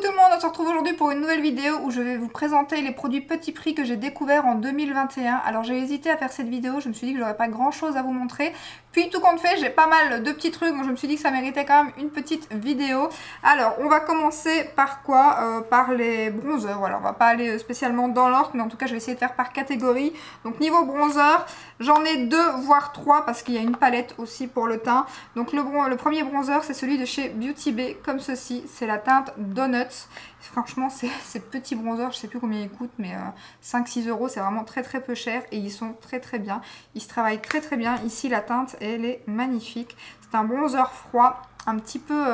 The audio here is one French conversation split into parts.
tout le monde, on se retrouve aujourd'hui pour une nouvelle vidéo où je vais vous présenter les produits petit prix que j'ai découverts en 2021. Alors j'ai hésité à faire cette vidéo, je me suis dit que j'aurais pas grand chose à vous montrer. Puis tout compte fait, j'ai pas mal de petits trucs, donc je me suis dit que ça méritait quand même une petite vidéo. Alors on va commencer par quoi? Par les bronzers. Voilà, on va pas aller spécialement dans l'ordre, mais en tout cas je vais essayer de faire par catégorie. Donc niveau bronzer, j'en ai 2 voire 3 parce qu'il y a une palette aussi pour le teint. Donc le premier bronzer c'est celui de chez Beauty Bay, comme ceci, c'est la teinte Donuts. Franchement ces petits bronzers, je sais plus combien ils coûtent, mais 5-6 euros, c'est vraiment très très peu cher et ils sont très très bien. Ils se travaillent très très bien. Ici la teinte elle est magnifique. C'est un bronzer froid, un petit peu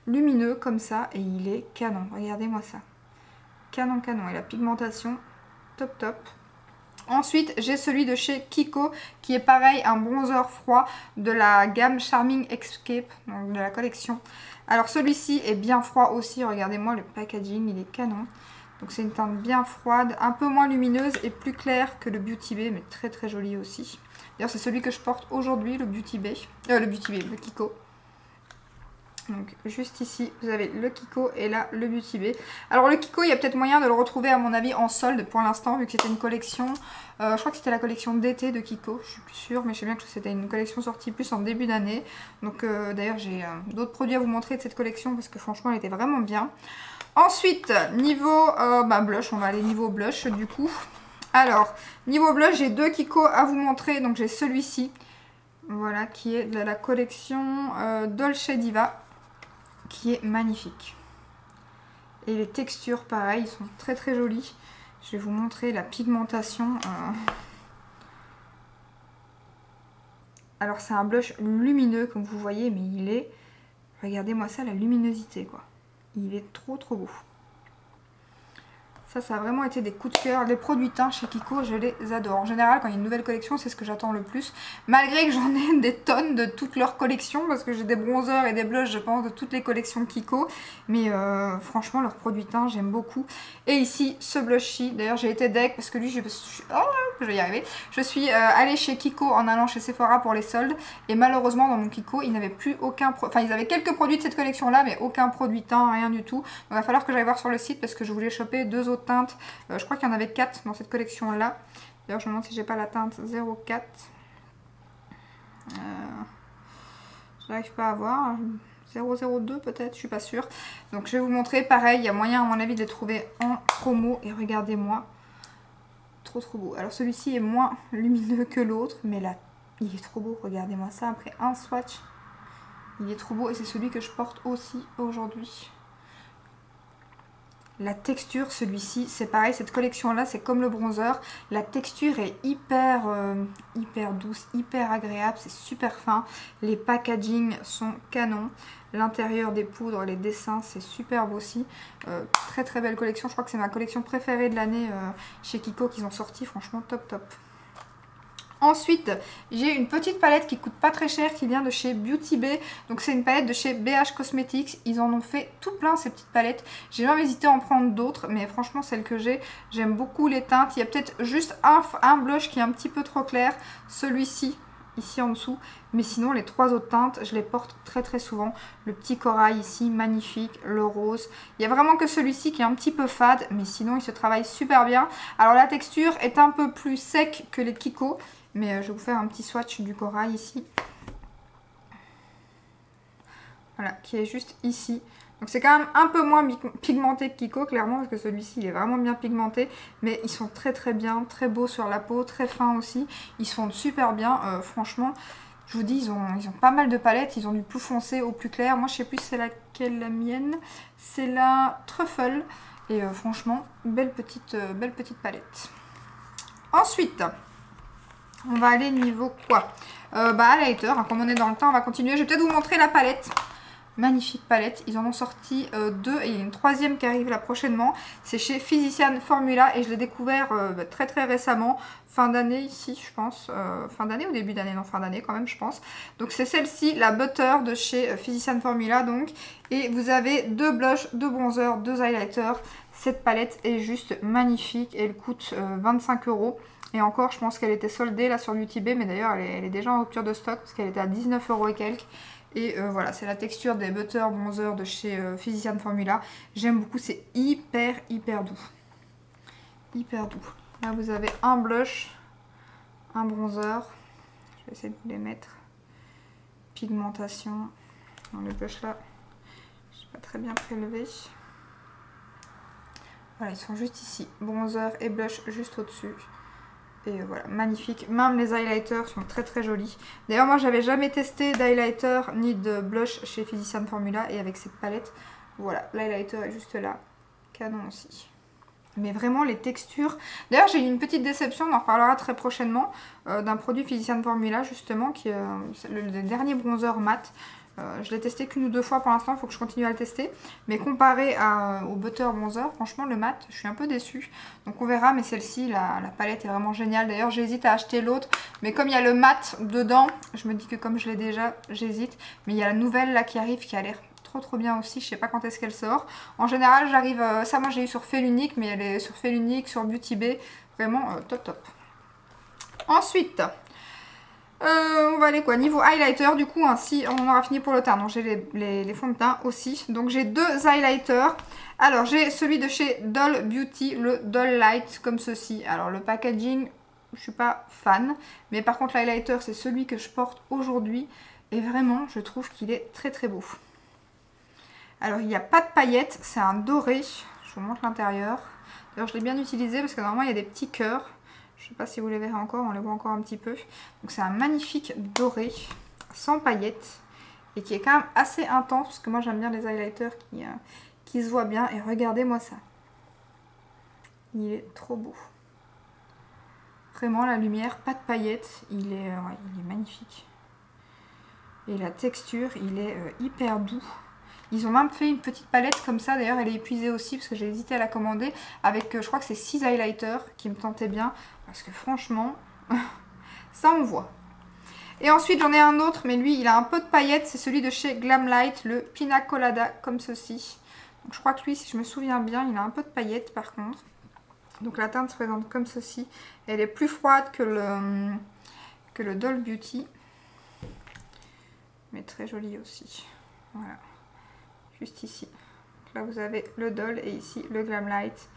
lumineux comme ça et il est canon. Regardez-moi ça. Canon canon et la pigmentation top top. Ensuite, j'ai celui de chez Kiko qui est pareil, un bronzer froid de la gamme Charming Escape, donc de la collection. Alors celui-ci est bien froid aussi, regardez-moi le packaging, il est canon. Donc c'est une teinte bien froide, un peu moins lumineuse et plus claire que le Beauty Bay, mais très très joli aussi. D'ailleurs c'est celui que je porte aujourd'hui, le le Kiko. Donc juste ici vous avez le Kiko et là le Beauty Bay. Alors le Kiko il y a peut-être moyen de le retrouver à mon avis en solde pour l'instant vu que c'était une collection, je crois que c'était la collection d'été de Kiko, je suis plus sûre mais je sais bien que c'était une collection sortie plus en début d'année. Donc d'ailleurs j'ai d'autres produits à vous montrer de cette collection parce que franchement elle était vraiment bien. Ensuite niveau blush, on va aller niveau blush du coup. Alors niveau blush j'ai 2 Kiko à vous montrer, donc j'ai celui-ci. Voilà qui est de la collection Dolce Diva, qui est magnifique. Et les textures pareil, sont très très jolies. Je vais vous montrer la pigmentation. Alors c'est un blush lumineux comme vous voyez, mais il est... Regardez-moi ça, la luminosité quoi. Il est trop trop beau. Ça a vraiment été des coups de cœur. Les produits teints chez Kiko, je les adore. En général, quand il y a une nouvelle collection, c'est ce que j'attends le plus. Malgré que j'en ai des tonnes de toutes leurs collections, parce que j'ai des bronzers et des blushs, je pense, de toutes les collections Kiko. Mais franchement, leurs produits teints, j'aime beaucoup. Et ici, ce blush-ci. D'ailleurs, j'ai été deg parce que lui, je vais y arriver. Je suis allée chez Kiko en allant chez Sephora pour les soldes. Et malheureusement, dans mon Kiko, ils n'avaient plus aucun... Enfin, ils avaient quelques produits de cette collection-là, mais aucun produit teint, rien du tout. Donc, il va falloir que j'aille voir sur le site parce que je voulais choper 2 autres teintes. Je crois qu'il y en avait 4 dans cette collection là. D'ailleurs je me demande si j'ai pas la teinte 04. J'arrive pas à voir. 002 peut-être, je suis pas sûre. Donc je vais vous montrer. Pareil, il y a moyen à mon avis de les trouver en promo. Et regardez-moi. Trop trop beau. Alors celui-ci est moins lumineux que l'autre. Mais là, il est trop beau. Regardez-moi ça après un swatch. Il est trop beau et c'est celui que je porte aussi aujourd'hui. La texture, celui-ci, c'est pareil, cette collection-là, c'est comme le bronzer. La texture est hyper douce, hyper agréable, c'est super fin. Les packaging sont canons. L'intérieur des poudres, les dessins, c'est superbe aussi. Très très belle collection. Je crois que c'est ma collection préférée de l'année chez Kiko qu'ils ont sorti. Franchement, top top. Ensuite, j'ai une petite palette qui coûte pas très cher, qui vient de chez Beauty Bay. Donc c'est une palette de chez BH Cosmetics. Ils en ont fait tout plein ces petites palettes. J'ai même hésité à en prendre d'autres, mais franchement celle que j'ai, j'aime beaucoup les teintes. Il y a peut-être juste un blush qui est un petit peu trop clair, celui-ci, ici en dessous. Mais sinon les 3 autres teintes, je les porte très très souvent. Le petit corail ici, magnifique, le rose. Il y a vraiment que celui-ci qui est un petit peu fade, mais sinon il se travaille super bien. Alors la texture est un peu plus sec que les Kiko. Mais je vais vous faire un petit swatch du corail ici. Voilà, qui est juste ici. Donc c'est quand même un peu moins pigmenté que Kiko, clairement, parce que celui-ci, il est vraiment bien pigmenté. Mais ils sont très très bien, très beaux sur la peau, très fins aussi. Ils se fondent super bien, franchement. Je vous dis, ils ont pas mal de palettes. Ils ont du plus foncé au plus clair. Moi, je sais plus c'est laquelle la mienne. C'est la Truffle. Et franchement, belle petite palette. Ensuite... on va aller niveau quoi? Highlighter, hein, comme on est dans le temps, on va continuer. Je vais peut-être vous montrer la palette. Magnifique palette. Ils en ont sorti 2 et il y a une 3e qui arrive là prochainement. C'est chez Physician Formula et je l'ai découvert très très récemment. Fin d'année ici, je pense. Fin d'année ou début d'année? Non, fin d'année quand même, je pense. Donc c'est celle-ci, la Butter de chez Physician Formula. Donc. Et vous avez 2 blushs, 2 bronzers, 2 highlighters. Cette palette est juste magnifique. Elle coûte 25 €. Et encore, je pense qu'elle était soldée là sur Beauty Bay, mais d'ailleurs elle est déjà en rupture de stock parce qu'elle était à 19 € et quelques. Et voilà, c'est la texture des Butter Bronzer de chez Physicians Formula. J'aime beaucoup, c'est hyper doux. Hyper doux. Là vous avez un blush, un bronzer. Je vais essayer de vous les mettre. Pigmentation. Dans le blush là, je n'ai pas très bien prélevé. Voilà, ils sont juste ici. Bronzer et blush juste au-dessus. Et voilà, magnifique. Même les highlighters sont très jolis. D'ailleurs, moi, j'avais jamais testé d'highlighter ni de blush chez Physicians Formula. Et avec cette palette, voilà, l'highlighter est juste là. Canon aussi. Mais vraiment, les textures... D'ailleurs, j'ai eu une petite déception, on en reparlera très prochainement, d'un produit Physicians Formula, justement, qui est le dernier bronzer mat. Je l'ai testé qu'une ou deux fois pour l'instant, il faut que je continue à le tester. Mais comparé au Butter Bronzer, franchement le mat, je suis un peu déçue. Donc on verra, mais celle-ci, la palette est vraiment géniale. D'ailleurs j'hésite à acheter l'autre, mais comme il y a le mat dedans, je me dis que comme je l'ai déjà, j'hésite. Mais il y a la nouvelle là qui arrive qui a l'air trop bien aussi, je sais pas quand est-ce qu'elle sort. En général j'arrive, ça moi j'ai eu sur Félunique, mais elle est sur Félunique, sur Beauty Bay, vraiment top. Ensuite... on va aller quoi, niveau highlighter, du coup, ainsi on en aura fini pour le teint. Donc j'ai les fonds de teint aussi. Donc j'ai deux highlighters. Alors j'ai celui de chez Doll Beauty, le Doll Light, comme ceci. Alors le packaging, je suis pas fan. Mais par contre l'highlighter, c'est celui que je porte aujourd'hui. Et vraiment, je trouve qu'il est très beau. Alors il n'y a pas de paillettes, c'est un doré. Je vous montre l'intérieur. D'ailleurs je l'ai bien utilisé parce que normalement il y a des petits cœurs. Je ne sais pas si vous les verrez encore, on les voit encore un petit peu. Donc c'est un magnifique doré, sans paillettes, et qui est quand même assez intense, parce que moi j'aime bien les highlighters qui se voient bien. Et regardez-moi ça. Il est trop beau. Vraiment la lumière, pas de paillettes, il est magnifique. Et la texture, il est hyper doux. Ils ont même fait une petite palette comme ça, d'ailleurs elle est épuisée aussi parce que j'ai hésité à la commander avec, je crois que c'est 6 highlighters qui me tentaient bien parce que franchement, ça on voit. Et ensuite j'en ai un autre, mais lui il a un peu de paillettes, c'est celui de chez Glamlight, le Pina Colada comme ceci. Donc je crois que lui, si je me souviens bien, il a un peu de paillettes par contre. Donc la teinte se présente comme ceci, elle est plus froide que le Doll Beauty, mais très jolie aussi, voilà. Juste ici. Donc là vous avez le Doll et ici le Glamlight.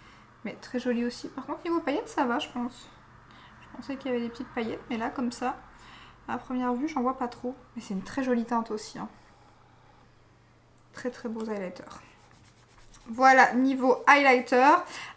Mais très joli aussi. Par contre niveau paillettes ça va je pense. Je pensais qu'il y avait des petites paillettes. Mais là comme ça, à première vue j'en vois pas trop. Mais c'est une très jolie teinte aussi. Hein. Très beaux highlighters. Voilà niveau highlighter.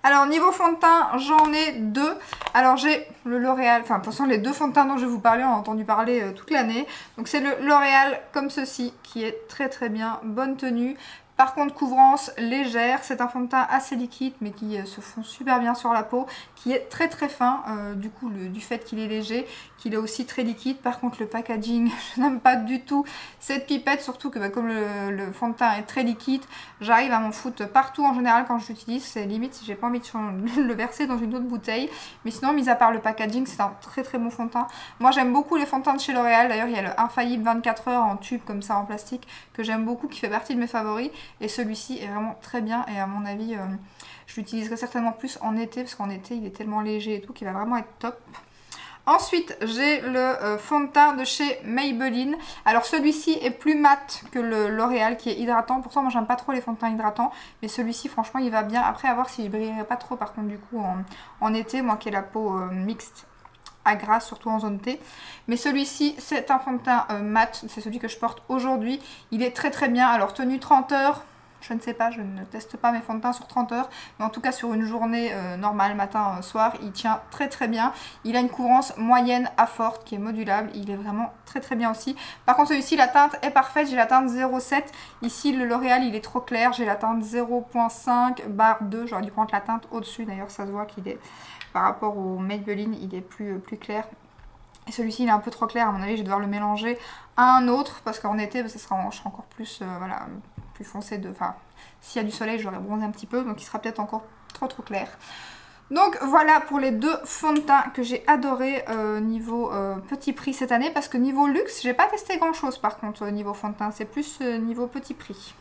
Alors niveau fond de teint j'en ai deux. Alors j'ai le L'Oréal. Enfin pour l'instant les deux fonds de teint dont je vais vous parler, on a entendu parler toute l'année. Donc c'est le L'Oréal comme ceci qui est très bien. Bonne tenue. Par contre, couvrance légère, c'est un fond de teint assez liquide mais qui se fond super bien sur la peau, qui est très fin, du coup du fait qu'il est léger, qu'il est aussi très liquide. Par contre le packaging, je n'aime pas du tout cette pipette, surtout que comme le fond de teint est très liquide, j'arrive à m'en foutre partout en général quand je l'utilise, c'est limite si j'ai pas envie de le verser dans une autre bouteille. Mais sinon, mis à part le packaging, c'est un très bon fond de teint. Moi j'aime beaucoup les fonds de teint de chez L'Oréal, d'ailleurs il y a le Infaillible 24 heures en tube comme ça en plastique, que j'aime beaucoup, qui fait partie de mes favoris. Et celui-ci est vraiment très bien et à mon avis, je l'utiliserai certainement plus en été parce qu'en été il est tellement léger et tout qu'il va vraiment être top. Ensuite, j'ai le fond de teint de chez Maybelline. Alors celui-ci est plus mat que le L'Oréal qui est hydratant. Pourtant, moi j'aime pas trop les fonds de teint hydratants. Mais celui-ci, franchement, il va bien. Après, à voir s'il brillerait pas trop par contre du coup en été. Moi qui ai la peau mixte à grasse, surtout en zone T. Mais celui-ci, c'est un fond de teint mat. C'est celui que je porte aujourd'hui. Il est très bien. Alors tenue 30 heures. Je ne sais pas, je ne teste pas mes fonds de teint sur 30 heures. Mais en tout cas sur une journée normale, matin, soir, il tient très bien. Il a une couvrance moyenne à forte qui est modulable. Il est vraiment très bien aussi. Par contre celui-ci, la teinte est parfaite. J'ai la teinte 0,7. Ici le L'Oréal il est trop clair. J'ai la teinte 0,5/2. J'aurais dû prendre la teinte au-dessus. D'ailleurs ça se voit qu'il est, par rapport au Maybelline, il est plus clair. Et celui-ci il est un peu trop clair. À mon avis je vais devoir le mélanger à un autre. Parce qu'en été je serai encore plus... voilà, plus foncé enfin s'il y a du soleil j'aurais bronzé un petit peu, donc il sera peut-être encore trop clair. Donc voilà pour les deux fonds de teint que j'ai adoré niveau petit prix cette année, parce que niveau luxe j'ai pas testé grand chose par contre niveau fond de teint, c'est plus niveau petit prix.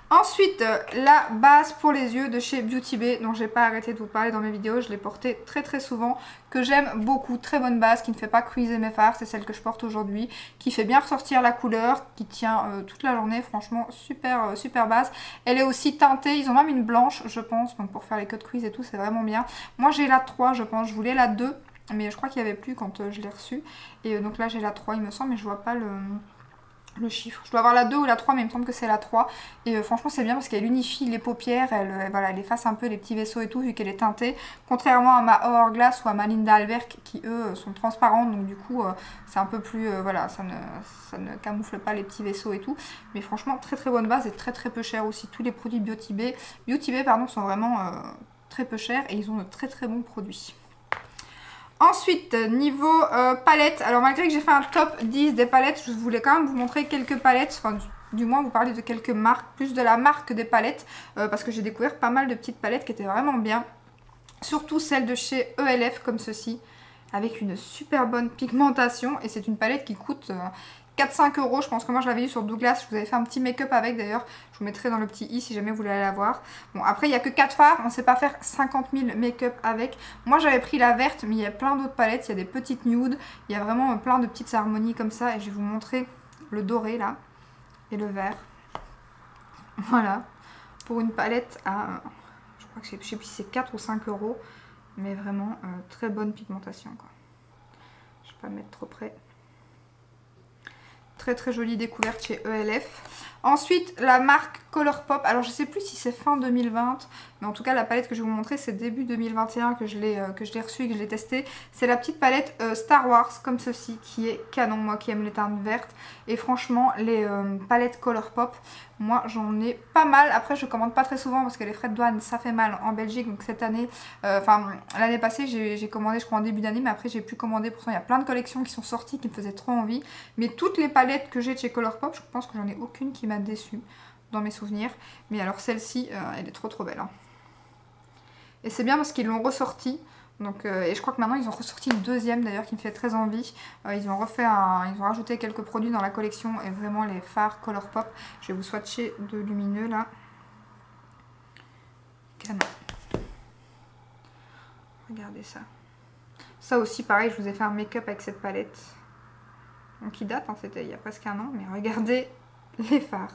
Ensuite, la base pour les yeux de chez Beauty Bay, dont j'ai pas arrêté de vous parler dans mes vidéos, je l'ai portée très souvent, que j'aime beaucoup, très bonne base, qui ne fait pas cruiser mes fards, c'est celle que je porte aujourd'hui, qui fait bien ressortir la couleur, qui tient toute la journée, franchement super base. Elle est aussi teintée, ils ont même une blanche je pense, donc pour faire les cut crease et tout, c'est vraiment bien. Moi j'ai la 3 je pense, je voulais la 2, mais je crois qu'il n'y avait plus quand je l'ai reçue, et donc là j'ai la 3 il me semble, mais je vois pas le chiffre. Je dois avoir la 2 ou la 3, mais il me semble que c'est la 3. Et franchement, c'est bien parce qu'elle unifie les paupières, voilà, elle efface un peu les petits vaisseaux et tout, vu qu'elle est teintée. Contrairement à ma Hourglass ou à ma Linda Albert, qui eux sont transparentes, donc du coup, c'est un peu plus, voilà, ça ne camoufle pas les petits vaisseaux et tout. Mais franchement, très bonne base et très peu cher aussi. Tous les produits Beauty Bay, pardon, sont vraiment très peu chers et ils ont de très bons produits. Ensuite, niveau palette, alors malgré que j'ai fait un top 10 des palettes, je voulais quand même vous montrer quelques palettes, enfin du moins vous parler de quelques marques, plus de la marque des palettes, parce que j'ai découvert pas mal de petites palettes qui étaient vraiment bien. Surtout celles de chez ELF comme ceci, avec une super bonne pigmentation, et c'est une palette qui coûte 4-5 €, je pense que moi je l'avais eu sur Douglas, je vous avais fait un petit make-up avec d'ailleurs, je vous mettrai dans le petit i si jamais vous voulez aller la voir. Bon après il n'y a que 4 fards, on ne sait pas faire 50 000 make-up avec. Moi j'avais pris la verte, mais il y a plein d'autres palettes, il y a des petites nudes, il y a vraiment plein de petites harmonies comme ça, et je vais vous montrer le doré là, et le vert. Voilà, pour une palette à, je crois que je sais plus si c'est 4 ou 5 €, mais vraiment très bonne pigmentation quoi. Je vais pas me mettre trop près. Très jolie découverte chez ELF. Ensuite, la marque Colourpop. Alors, je sais plus si c'est fin 2020, mais en tout cas, la palette que je vais vous montrer, c'est début 2021 que je l'ai reçue et que je l'ai testée. C'est la petite palette Star Wars, comme ceci, qui est canon, moi qui aime les teintes vertes. Et franchement, les palettes Colourpop, moi, j'en ai pas mal. Après, je commande pas très souvent parce que les frais de douane, ça fait mal en Belgique. Donc, cette année, l'année passée, j'ai commandé, je crois, en début d'année, mais après, j'ai pu commander. Pourtant, il y a plein de collections qui sont sorties qui me faisaient trop envie. Mais toutes les palettes que j'ai de chez Colourpop, je pense que j'en ai aucune qui m'a déçue dans mes souvenirs. Mais alors celle-ci, elle est trop belle. Hein. Et c'est bien parce qu'ils l'ont ressorti. Donc, et je crois que maintenant ils ont ressorti une deuxième d'ailleurs qui me fait très envie. Ils ont rajouté quelques produits dans la collection et vraiment les fards Colourpop. Je vais vous swatcher de lumineux là. Canon. Regardez ça. Ça aussi pareil, je vous ai fait un make-up avec cette palette. Donc qui date, hein, c'était il y a presque un an, mais regardez les fards.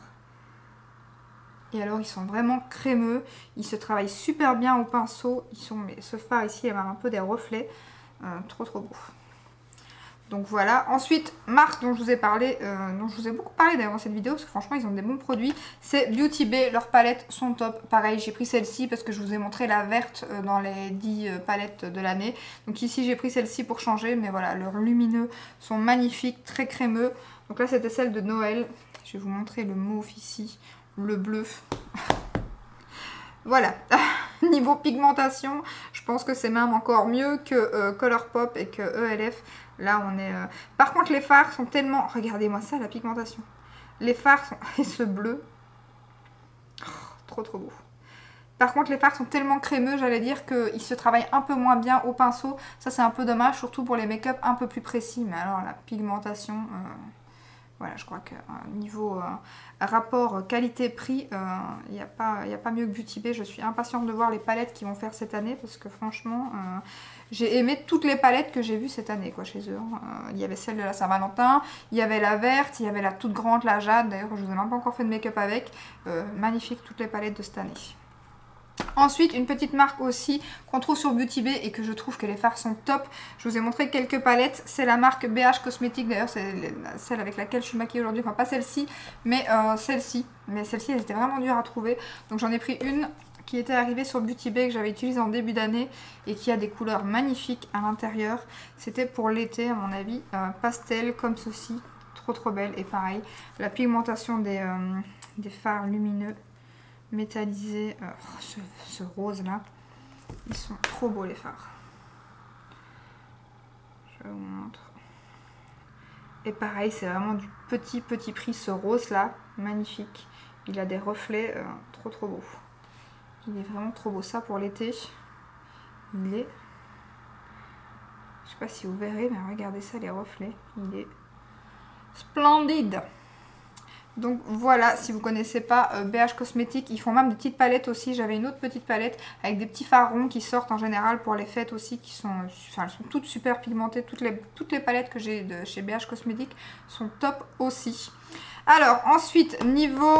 Et alors ils sont vraiment crémeux, ils se travaillent super bien au pinceau, mais ce fard ici il y a un peu des reflets, trop beau. Donc voilà, ensuite marque dont je vous ai parlé, dont je vous ai beaucoup parlé d'ailleurs dans cette vidéo, parce que franchement ils ont des bons produits, c'est Beauty Bay, leurs palettes sont top. Pareil, j'ai pris celle-ci parce que je vous ai montré la verte dans les 10 palettes de l'année. Donc ici j'ai pris celle-ci pour changer, mais voilà, leurs lumineux sont magnifiques, très crémeux. Donc là c'était celle de Noël, je vais vous montrer le mauve ici, le bleu. Voilà, niveau pigmentation, je pense que c'est même encore mieux que Colourpop et que ELF. Là, on est... Par contre, les fards sont tellement... Regardez-moi ça, la pigmentation. Les fards sont... Et ce bleu. Oh, trop beau. Par contre, les fards sont tellement crémeux, j'allais dire qu'ils se travaillent un peu moins bien au pinceau. Ça, c'est un peu dommage, surtout pour les make-up un peu plus précis. Mais alors, la pigmentation... Voilà, je crois que niveau rapport qualité-prix, il n'y a pas mieux que Beauty Bay. Je suis impatiente de voir les palettes qu'ils vont faire cette année parce que franchement, j'ai aimé toutes les palettes que j'ai vues cette année quoi, chez eux. Il y avait celle de la Saint-Valentin, il y avait la verte, il y avait la toute grande, la jade. D'ailleurs, je vous ai même pas encore fait de make-up avec. Magnifique toutes les palettes de cette année. Ensuite, une petite marque aussi qu'on trouve sur Beauty Bay et que je trouve que les fards sont top. Je vous ai montré quelques palettes. C'est la marque BH Cosmetics. D'ailleurs, c'est celle avec laquelle je suis maquillée aujourd'hui. Enfin, pas celle-ci, mais celle-ci. Mais celle-ci, elle était vraiment dure à trouver. Donc, j'en ai pris une qui était arrivée sur Beauty Bay que j'avais utilisée en début d'année et qui a des couleurs magnifiques à l'intérieur. C'était pour l'été, à mon avis. Pastel comme ceci. Trop belle. Et pareil, la pigmentation des fards lumineux. Métallisé, ce rose là, ils sont trop beaux les fards. Je vous montre. Et pareil, c'est vraiment du petit prix ce rose là, magnifique. Il a des reflets trop beau. Il est vraiment trop beau, ça pour l'été. Il est, je sais pas si vous verrez, mais regardez ça les reflets. Il est splendide. Donc voilà, si vous connaissez pas BH Cosmétiques, ils font même des petites palettes aussi. J'avais une autre petite palette avec des petits fards ronds qui sortent en général pour les fêtes aussi, qui sont, enfin, elles sont toutes super pigmentées. Toutes les palettes que j'ai de chez BH Cosmétiques sont top aussi. Alors ensuite, niveau,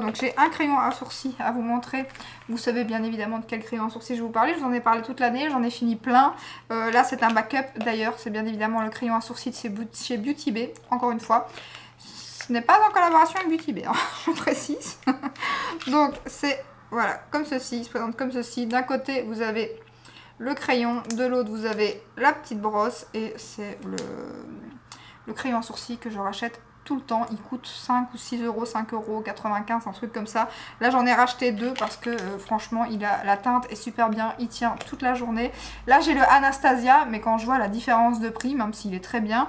donc j'ai un crayon à sourcils à vous montrer. Vous savez bien évidemment de quel crayon à sourcils je vous parlais. Je vous en ai parlé toute l'année, j'en ai fini plein. Là c'est un backup d'ailleurs, c'est bien évidemment le crayon à sourcils de chez Beauty Bay, encore une fois. Ce n'est pas en collaboration avec Beauty Bay, hein, je précise. Donc c'est, voilà, comme ceci, il se présente comme ceci. D'un côté vous avez le crayon, de l'autre vous avez la petite brosse et c'est le crayon à sourcils que je rachète tout le temps. Il coûte 5 ou 6 euros, 5 euros, 95, un truc comme ça. Là j'en ai racheté deux parce que franchement la teinte est super bien, il tient toute la journée. Là j'ai le Anastasia, mais quand je vois la différence de prix, même s'il est très bien,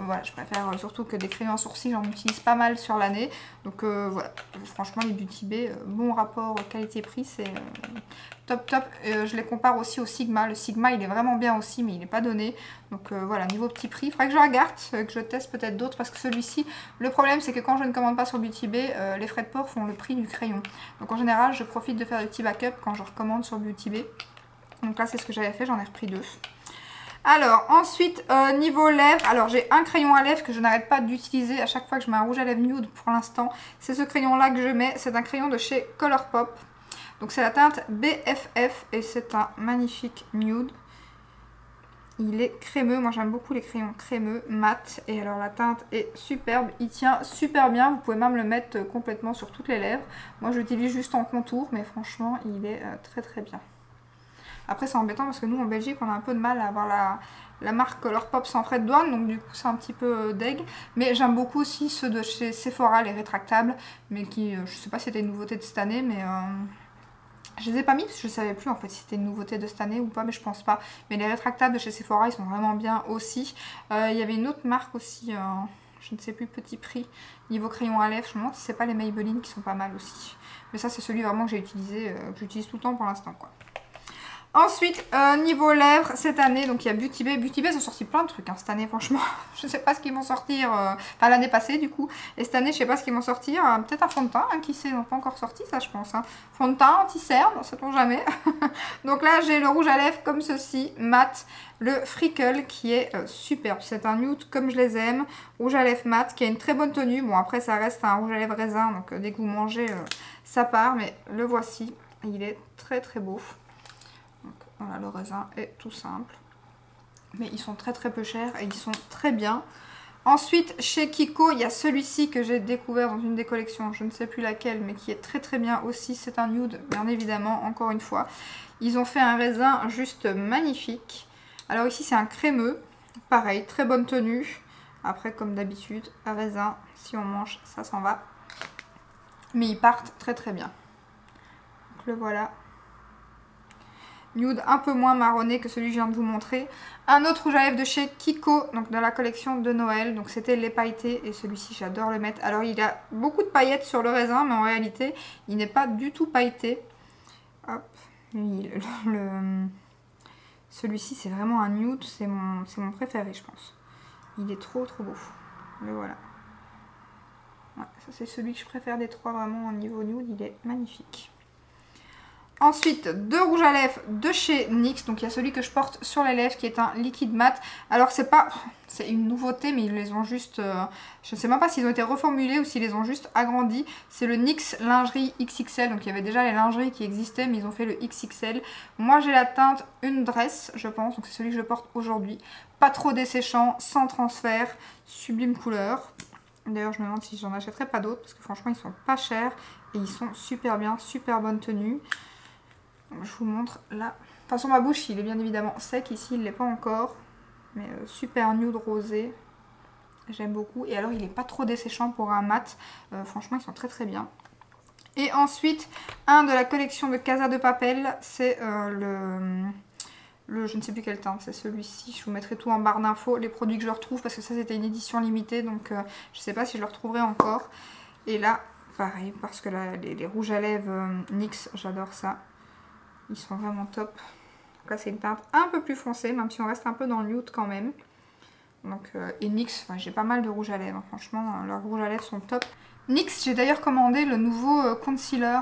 voilà, je préfère surtout que des crayons à sourcils, j'en utilise pas mal sur l'année. Donc voilà, franchement les Beauty Bay, bon rapport qualité-prix, c'est top top. Je les compare aussi au Sigma. Le Sigma il est vraiment bien aussi, mais il n'est pas donné. Donc voilà, niveau petit prix, il faudrait que je regarde, que je teste peut-être d'autres, parce que celui-ci, le problème c'est que quand je ne commande pas sur Beauty Bay, les frais de port font le prix du crayon. Donc en général, je profite de faire des petits backups quand je recommande sur Beauty Bay. Donc là c'est ce que j'avais fait, j'en ai repris deux. Alors ensuite niveau lèvres, alors j'ai un crayon à lèvres que je n'arrête pas d'utiliser à chaque fois que je mets un rouge à lèvres nude pour l'instant. C'est ce crayon là que je mets, c'est un crayon de chez Colourpop. Donc c'est la teinte BFF et c'est un magnifique nude. Il est crémeux, moi j'aime beaucoup les crayons crémeux, mat. Et alors la teinte est superbe, il tient super bien, vous pouvez même le mettre complètement sur toutes les lèvres. Moi je l'utilise juste en contour, mais franchement il est très très bien. Après c'est embêtant parce que nous en Belgique on a un peu de mal à avoir la marque Colourpop sans frais de douane, donc du coup c'est un petit peu deg. Mais j'aime beaucoup aussi ceux de chez Sephora, les rétractables, mais qui, je sais pas si c'était une nouveauté de cette année, mais je les ai pas mis parce que je savais plus en fait si c'était une nouveauté de cette année ou pas, mais je pense pas. Mais les rétractables de chez Sephora ils sont vraiment bien aussi. Il y avait une autre marque aussi, je ne sais plus, petit prix, niveau crayon à lèvres, je me demande si c'est pas les Maybelline qui sont pas mal aussi. Mais ça c'est celui vraiment que j'ai utilisé, que j'utilise tout le temps pour l'instant quoi. Ensuite, niveau lèvres, cette année, donc il y a Beauty Bay. Beauty Bay, ils ont sorti plein de trucs hein, cette année, franchement. Je sais pas ce qu'ils vont sortir, enfin l'année passée du coup. Et cette année, je sais pas ce qu'ils vont sortir. Peut-être un fond de teint, hein, qui sait, ils n'ont pas encore sorti ça, je pense. Hein. Fond de teint, anti-cerne, sait-on jamais. Donc là, j'ai le rouge à lèvres comme ceci, mat. Le Freckle qui est superbe. C'est un nude comme je les aime. Rouge à lèvres mat, qui a une très bonne tenue. Bon, après, ça reste un rouge à lèvres raisin, donc dès que vous mangez, ça part. Mais le voici, il est très très beau. Donc, voilà, le raisin est tout simple. Mais ils sont très très peu chers et ils sont très bien. Ensuite, chez Kiko, il y a celui-ci que j'ai découvert dans une des collections, je ne sais plus laquelle, mais qui est très très bien aussi. C'est un nude, bien évidemment, encore une fois. Ils ont fait un raisin juste magnifique. Alors ici, c'est un crémeux. Pareil, très bonne tenue. Après, comme d'habitude, un raisin, si on mange, ça s'en va. Mais ils partent très très bien. Donc le voilà. Nude un peu moins marronné que celui que je viens de vous montrer. Un autre rouge à lèvres de chez Kiko, donc dans la collection de Noël. Donc c'était les pailletés et celui-ci j'adore le mettre. Alors il a beaucoup de paillettes sur le raisin, mais en réalité il n'est pas du tout pailleté. Hop. Celui-ci c'est vraiment un nude, c'est mon préféré je pense. Il est trop trop beau. Le voilà. Ouais, ça c'est celui que je préfère des trois vraiment au niveau nude, il est magnifique. Ensuite, deux rouges à lèvres de chez NYX. Donc il y a celui que je porte sur les lèvres qui est un liquide mat. Alors c'est une nouveauté, mais ils les ont juste... je ne sais même pas s'ils ont été reformulés ou s'ils les ont juste agrandis. C'est le NYX lingerie XXL. Donc il y avait déjà les lingeries qui existaient, mais ils ont fait le XXL. Moi j'ai la teinte une dress, je pense. Donc c'est celui que je porte aujourd'hui. Pas trop desséchant, sans transfert, sublime couleur. D'ailleurs je me demande si j'en achèterai pas d'autres parce que franchement ils sont pas chers et ils sont super bien, super bonne tenue. Je vous montre là. De toute façon ma bouche il est bien évidemment sec ici, il ne l'est pas encore. Mais super nude rosé. J'aime beaucoup. Et alors il n'est pas trop desséchant pour un mat. Franchement ils sont très très bien. Et ensuite un de la collection de Casa de Papel. C'est je ne sais plus quelle teinte, c'est celui-ci. Je vous mettrai tout en barre d'infos. Les produits que je retrouve parce que ça c'était une édition limitée. Donc je ne sais pas si je le retrouverai encore. Et là pareil parce que là, les rouges à lèvres NYX j'adore ça. Ils sont vraiment top. Donc là, c'est une teinte un peu plus foncée, même si on reste un peu dans le nude quand même. Donc, et NYX, j'ai pas mal de rouge à lèvres. Hein. Franchement, leurs rouges à lèvres sont top. NYX, j'ai d'ailleurs commandé le nouveau concealer,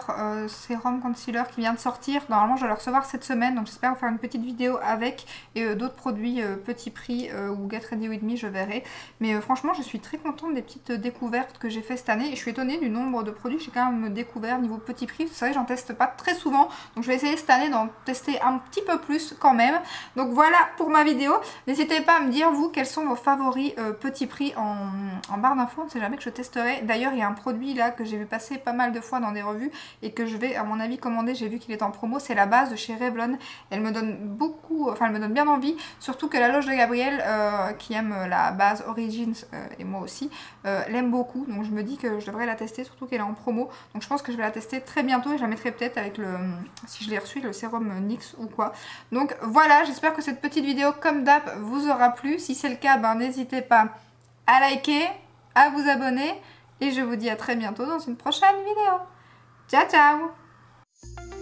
sérum concealer qui vient de sortir. Normalement je vais le recevoir cette semaine, donc j'espère vous faire une petite vidéo avec et d'autres produits petit prix ou Get Ready With Me, je verrai. Mais franchement je suis très contente des petites découvertes que j'ai fait cette année et je suis étonnée du nombre de produits que j'ai quand même découvert niveau petit prix. Vous savez, j'en teste pas très souvent, donc je vais essayer cette année d'en tester un petit peu plus quand même. Donc voilà pour ma vidéo. N'hésitez pas à me dire vous quels sont vos favoris petit prix en barre d'infos, on ne sait jamais que je testerai. D'ailleurs il y a un produit là que j'ai vu passer pas mal de fois dans des revues et que je vais à mon avis commander, j'ai vu qu'il est en promo, c'est la base de chez Revlon. Elle me donne beaucoup, enfin elle me donne bien envie, surtout que la loge de Gabrielle qui aime la base Origins et moi aussi, l'aime beaucoup, donc je me dis que je devrais la tester, surtout qu'elle est en promo, donc je pense que je vais la tester très bientôt et je la mettrai peut-être avec le, si je l'ai reçu, le sérum NYX ou quoi. Donc voilà, j'espère que cette petite vidéo comme d'hab vous aura plu, si c'est le cas, ben n'hésitez pas à liker, à vous abonner. Et je vous dis à très bientôt dans une prochaine vidéo. Ciao ciao!